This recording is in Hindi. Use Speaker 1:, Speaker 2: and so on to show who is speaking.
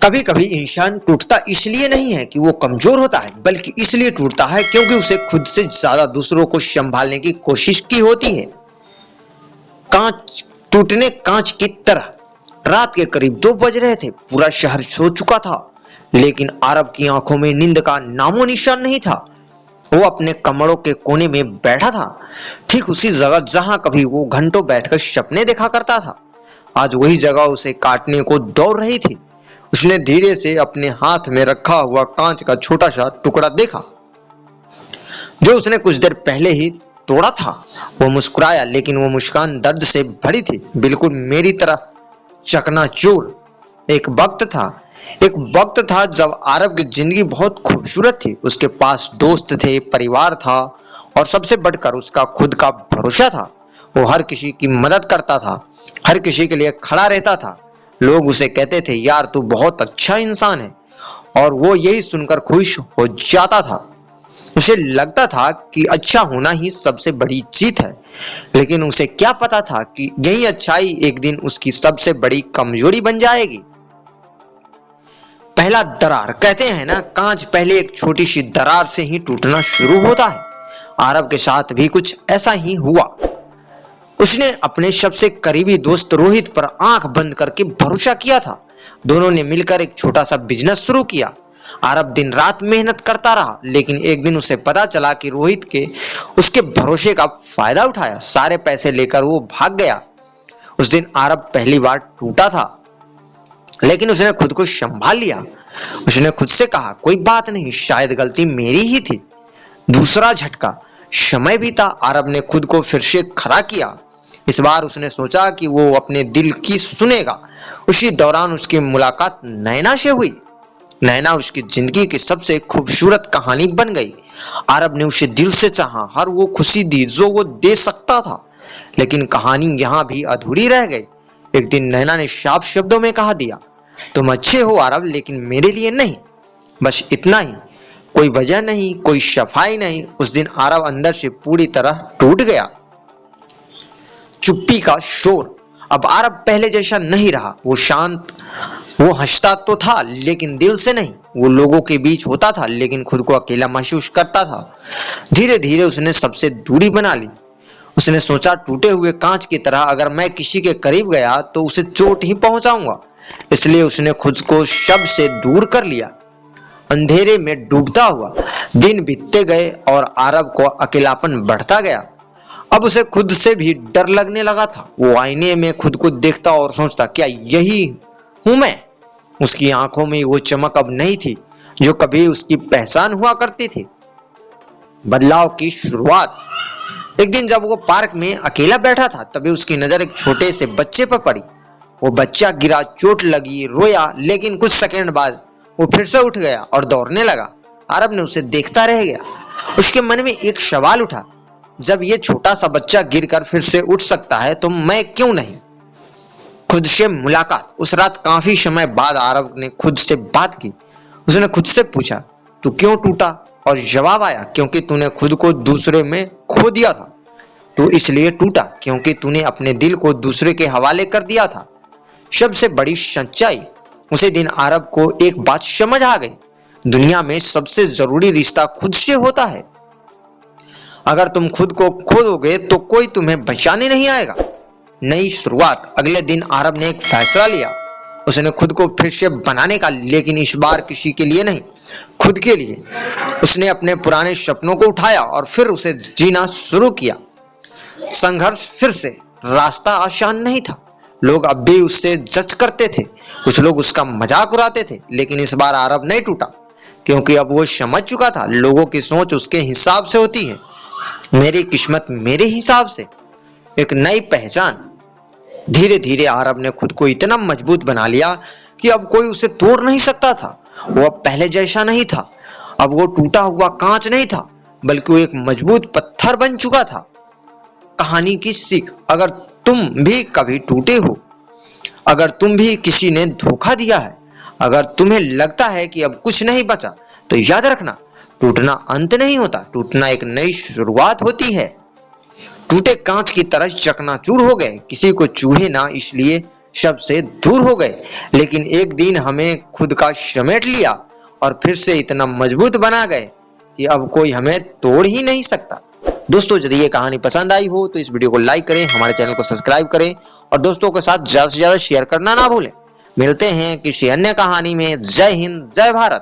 Speaker 1: कभी कभी इंसान टूटता इसलिए नहीं है कि वो कमजोर होता है, बल्कि इसलिए टूटता है क्योंकि उसे खुद से ज्यादा दूसरों को संभालने की कोशिश की होती है। कांच टूटने कांच की तरह। रात के करीब 2 बज रहे थे। पूरा शहर सो चुका था, लेकिन आरब की आंखों में नींद का नामो निशान नहीं था। वो अपने कमरों के कोने में बैठा था, ठीक उसी जगह जहां कभी वो घंटों बैठकर सपने देखा करता था। आज वही जगह उसे काटने को दौड़ रही थी। उसने धीरे से अपने हाथ में रखा हुआ कांच का छोटा सा टुकड़ा देखा, जो उसने कुछ देर पहले ही तोड़ा था। वो मुस्कुराया, लेकिन वो मुस्कान दर्द से भरी थी, बिल्कुल मेरी तरह चकनाचूर। एक वक्त था जब आरब की जिंदगी बहुत खूबसूरत थी। उसके पास दोस्त थे, परिवार था और सबसे बढ़कर उसका खुद का भरोसा था। वो हर किसी की मदद करता था, हर किसी के लिए खड़ा रहता था। लोग उसे कहते थे, यार तू बहुत अच्छा इंसान है, और वो यही सुनकर खुश हो जाता था। उसे लगता था कि अच्छा होना ही सबसे बड़ी जीत है, लेकिन उसे क्या पता था कि यही अच्छाई एक दिन उसकी सबसे बड़ी कमजोरी बन जाएगी। पहला दरार। कहते हैं ना, कांच पहले एक छोटी सी दरार से ही टूटना शुरू होता है। आरब के साथ भी कुछ ऐसा ही हुआ। उसने अपने सबसे करीबी दोस्त रोहित पर आंख बंद करके भरोसा किया था। दोनों ने मिलकर एक छोटा सा बिजनेस शुरू किया। आरब दिन रात मेहनत करता रहा, लेकिन एक दिन उसे पता चला कि रोहित के उसके भरोसे का फायदा उठाया। सारे पैसे लेकर वो भाग गया। उस दिन आरब पहली बार टूटा था, लेकिन उसने खुद को संभाल लिया। उसने खुद से कहा, कोई बात नहीं, शायद गलती मेरी ही थी। दूसरा झटका। समय बीता। आरब ने खुद को फिर से खड़ा किया। इस बार उसने सोचा कि वो अपने दिल की सुनेगा। उसी दौरान उसकी मुलाकात नैना से हुई। नैना उसकी जिंदगी की सबसे खूबसूरत कहानी बन गई। आरब ने उसे दिल से चाहा, हर वो खुशी दी जो वो दे सकता था, लेकिन कहानी यहाँ भी अधूरी रह गई। एक दिन नैना ने साफ शब्दों में कहा दिया, तुम अच्छे हो आरब, लेकिन मेरे लिए नहीं। बस इतना ही, कोई वजह नहीं, कोई सफाई नहीं। उस दिन आरब अंदर से पूरी तरह टूट गया। चुप्पी का शोर। अब आरब पहले जैसा नहीं रहा। वो शांत, वो हंसता तो था, लेकिन दिल से नहीं। वो लोगों के बीच होता था, लेकिन खुद को अकेला महसूस करता था। धीरे धीरे उसने सबसे दूरी बना ली। उसने सोचा, टूटे हुए कांच की तरह अगर मैं किसी के करीब गया तो उसे चोट ही पहुंचाऊंगा। इसलिए उसने खुद को सब से दूर कर लिया। अंधेरे में डूबता हुआ दिन बीतते गए और आरब को अकेलापन बढ़ता गया। अब उसे खुद से भी डर लगने लगा था। वो आईने में खुद को देखता और सोचता, क्या यही हूं मैं? उसकी आंखों में वो चमक अब नहीं थी जो कभी उसकी पहचान हुआ करती थी। बदलाव की शुरुआत। एक दिन जब वो पार्क में अकेला बैठा था, तभी उसकी नजर एक छोटे से बच्चे पर पड़ी। वो बच्चा गिरा, चोट लगी, रोया, लेकिन कुछ सेकंड बाद वो फिर से उठ गया और दौड़ने लगा। आरब ने उसे देखता रह गया। उसके मन में एक सवाल उठा, जब ये छोटा सा बच्चा गिरकर फिर से उठ सकता है तो मैं क्यों नहीं? खुद से मुलाकात। उस रात काफी समय बाद आरब ने खुद से बात की। उसने खुद से पूछा, तू क्यों टूटा? और जवाब आया, क्योंकि तूने खुद को दूसरे में खो दिया था। तू इसलिए टूटा क्योंकि तूने अपने दिल को दूसरे के हवाले कर दिया था। सबसे बड़ी सच्चाई। उसी दिन आरब को एक बात समझ आ गई, दुनिया में सबसे जरूरी रिश्ता खुद से होता है। अगर तुम खुद को खो दोगे तो कोई तुम्हें बचाने नहीं आएगा। नई शुरुआत। अगले दिन आरब ने एक फैसला लिया। उसने खुद को फिर से बनाने का, लेकिन इस बार किसी के लिए नहीं, खुद के लिए। उसने अपने पुराने सपनों को उठाया और फिर उसे जीना शुरू किया। संघर्ष फिर से। रास्ता आसान नहीं था। लोग अब भी उससे जज करते थे, कुछ लोग उसका मजाक उड़ाते थे, लेकिन इस बार आरब नहीं टूटा, क्योंकि अब वो समझ चुका था, लोगों की सोच उसके हिसाब से होती है, मेरी किस्मत मेरे हिसाब से। एक नई पहचान। धीरे धीरे आरब ने खुद को इतना मजबूत बना लिया कि अब कोई उसे तोड़ नहीं सकता था। वो अब पहले जैसा नहीं था। अब वो टूटा हुआ कांच नहीं था, बल्कि वो एक मजबूत पत्थर बन चुका था। कहानी की सीख। अगर तुम भी कभी टूटे हो, अगर तुम भी किसी ने धोखा दिया है, अगर तुम्हें लगता है कि अब कुछ नहीं बचा, तो याद रखना, टूटना अंत नहीं होता, टूटना एक नई शुरुआत होती है। टूटे कांच की तरह चकनाचूर हो गए, किसी को चूहे ना इसलिए शब्द से दूर हो गए, लेकिन एक दिन हमें खुद का समेट लिया और फिर से इतना मजबूत बना गए कि अब कोई हमें तोड़ ही नहीं सकता। दोस्तों, यदि ये कहानी पसंद आई हो तो इस वीडियो को लाइक करें, हमारे चैनल को सब्सक्राइब करें और दोस्तों के साथ ज्यादा से ज्यादा शेयर करना ना भूलें। मिलते हैं किसी अन्य कहानी में। जय हिंद, जय भारत।